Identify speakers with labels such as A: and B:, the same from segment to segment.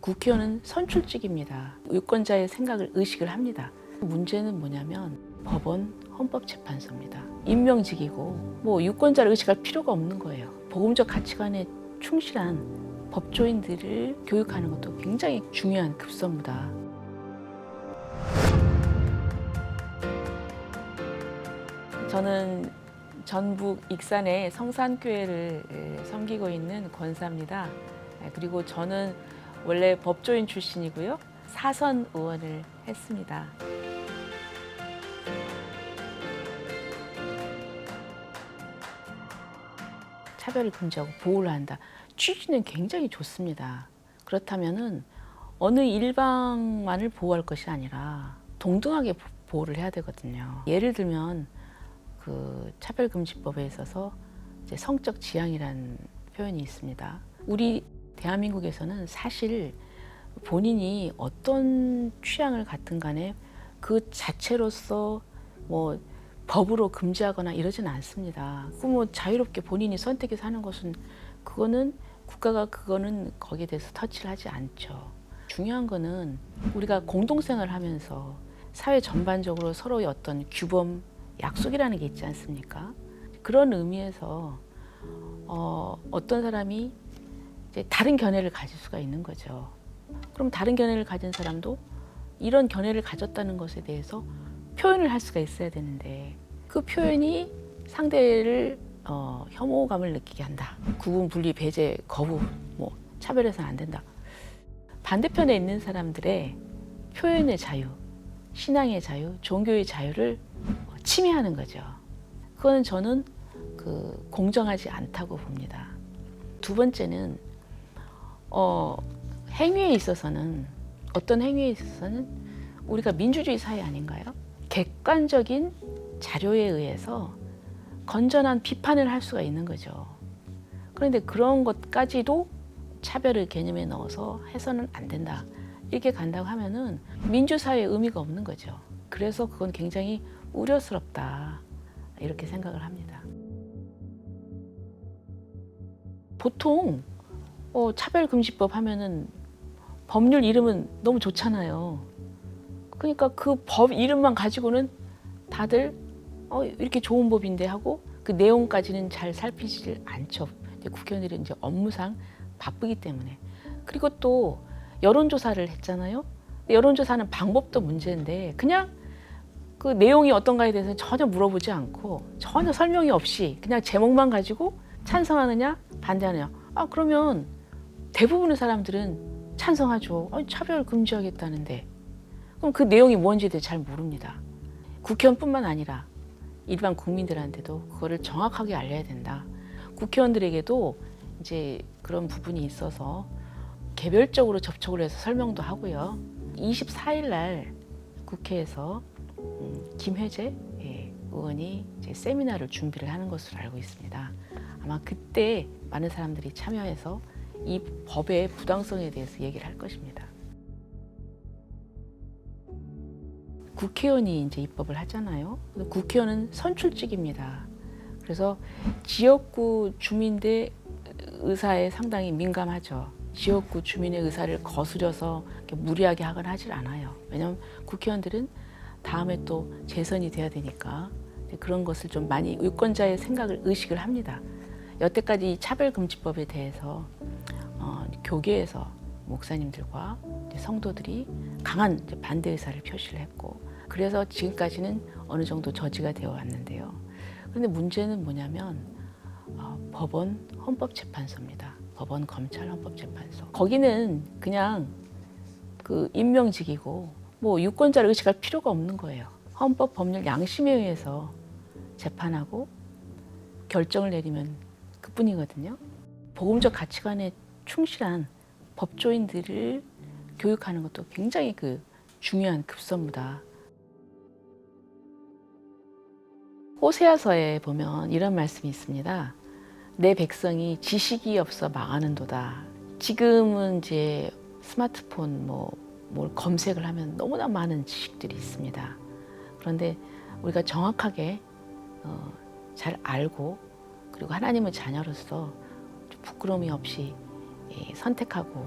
A: 국회의원은 선출직입니다. 유권자의 생각을 의식을 합니다. 문제는 뭐냐면 법원, 헌법재판소입니다. 임명직이고 유권자를 의식할 필요가 없는 거예요. 복음적 가치관에 충실한 법조인들을 교육하는 것도 굉장히 중요한 급선무다. 저는 전북 익산의 성산교회를 섬기고 있는 권사입니다. 그리고 저는 원래 법조인 출신이고요. 사선 의원을 했습니다. 차별을 금지하고 보호를 한다. 취지는 굉장히 좋습니다. 그렇다면은 어느 일방만을 보호할 것이 아니라 동등하게 보호를 해야 되거든요. 예를 들면 그 차별금지법에 있어서 이제 성적 지향이라는 표현이 있습니다. 우리 대한민국에서는 사실 본인이 어떤 취향을 갖든 간에 그 자체로서 법으로 금지하거나 이러지는 않습니다. 그 자유롭게 본인이 선택해서 하는 것은 그거는 국가가 거기에 대해서 터치를 하지 않죠. 중요한 거는 우리가 공동생활을 하면서 사회 전반적으로 서로의 어떤 규범, 약속이라는 게 있지 않습니까? 그런 의미에서 어떤 사람이 이제 다른 견해를 가질 수가 있는 거죠. 그럼 다른 견해를 가진 사람도 이런 견해를 가졌다는 것에 대해서 표현을 할 수가 있어야 되는데 그 표현이 상대를 혐오감을 느끼게 한다. 구분, 분리, 배제, 거부, 차별해서는 안 된다. 반대편에 있는 사람들의 표현의 자유, 신앙의 자유, 종교의 자유를 침해하는 거죠. 그거는 저는 공정하지 않다고 봅니다. 두 번째는 행위에 있어서는 어떤 행위에 있어서는 우리가 민주주의 사회 아닌가요? 객관적인 자료에 의해서 건전한 비판을 할 수가 있는 거죠. 그런데 그런 것까지도 차별의 개념에 넣어서 해서는 안 된다. 이렇게 간다고 하면은 민주사회의 의미가 없는 거죠. 그래서 그건 굉장히 우려스럽다. 이렇게 생각을 합니다. 보통 차별금지법 하면은 법률 이름은 너무 좋잖아요. 그러니까 그 법 이름만 가지고는 다들 이렇게 좋은 법인데 하고 그 내용까지는 잘 살피지 않죠. 국회의원들이 이제 업무상 바쁘기 때문에. 그리고 또 여론조사를 했잖아요. 여론조사는 방법도 문제인데 그냥 그 내용이 어떤가에 대해서는 전혀 물어보지 않고 전혀 설명이 없이 그냥 제목만 가지고 찬성하느냐 반대하느냐. 그러면 대부분의 사람들은 찬성하죠. 차별 금지하겠다는데. 그럼 그 내용이 뭔지에 대해 잘 모릅니다. 국회의원뿐만 아니라 일반 국민들한테도 그거를 정확하게 알려야 된다. 국회의원들에게도 이제 그런 부분이 있어서 개별적으로 접촉을 해서 설명도 하고요. 24일 날 국회에서 김혜재 의원이 이제 세미나를 준비를 하는 것으로 알고 있습니다. 아마 그때 많은 사람들이 참여해서 이 법의 부당성에 대해서 얘기를 할 것입니다. 국회의원이 이제 입법을 하잖아요. 국회의원은 선출직입니다. 그래서 지역구 주민들 의사에 상당히 민감하죠. 지역구 주민의 의사를 거스려서 무리하게 하거나 하질 않아요. 왜냐하면 국회의원들은 다음에 또 재선이 돼야 되니까 그런 것을 좀 많이 유권자의 생각을 의식을 합니다. 여태까지 이 차별금지법에 대해서 교계에서 목사님들과 성도들이 강한 반대 의사를 표시를 했고 그래서 지금까지는 어느 정도 저지가 되어 왔는데요. 그런데 문제는 뭐냐면 법원, 헌법재판소입니다. 법원, 검찰, 헌법재판소. 거기는 그냥 그 임명직이고 유권자를 의식할 필요가 없는 거예요. 헌법, 법률, 양심에 의해서 재판하고 결정을 내리면 그뿐이거든요. 복음적 가치관에 충실한 법조인들을 교육하는 것도 굉장히 중요한 급선무다. 호세아서에 보면 이런 말씀이 있습니다. 내 백성이 지식이 없어 망하는도다. 지금은 이제 스마트폰 뭘 검색을 하면 너무나 많은 지식들이 있습니다. 그런데 우리가 정확하게 잘 알고 그리고 하나님의 자녀로서 부끄러움이 없이 선택하고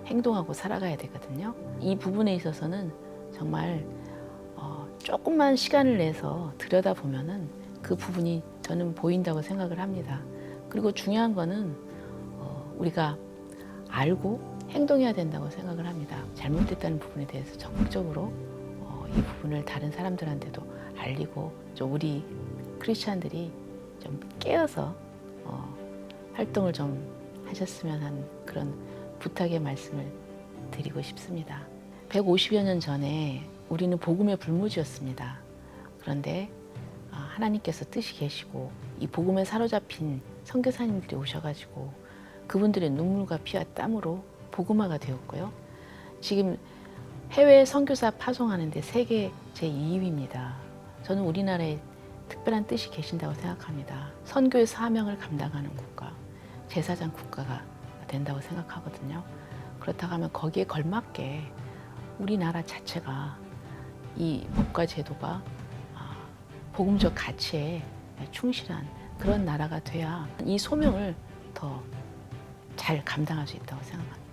A: 행동하고 살아가야 되거든요. 이 부분에 있어서는 정말 조금만 시간을 내서 들여다보면은 그 부분이 저는 보인다고 생각을 합니다. 그리고 중요한 거는 우리가 알고 행동해야 된다고 생각을 합니다. 잘못됐다는 부분에 대해서 적극적으로 이 부분을 다른 사람들한테도 알리고 좀 우리 크리스찬들이 좀 깨어서 활동을 좀 하셨으면 하는 그런 부탁의 말씀을 드리고 싶습니다. 150여 년 전에 우리는 복음의 불모지였습니다. 그런데 하나님께서 뜻이 계시고 이 복음에 사로잡힌 선교사님들이 오셔가지고 그분들의 눈물과 피와 땀으로 복음화가 되었고요. 지금 해외 선교사 파송하는데 세계 제2위입니다. 저는 우리나라에 특별한 뜻이 계신다고 생각합니다. 선교의 사명을 감당하는 국가, 제사장 국가가 된다고 생각하거든요. 그렇다고 하면 거기에 걸맞게 우리나라 자체가 이 법과 제도가 복음적 가치에 충실한 그런 나라가 돼야 이 소명을 더 잘 감당할 수 있다고 생각합니다.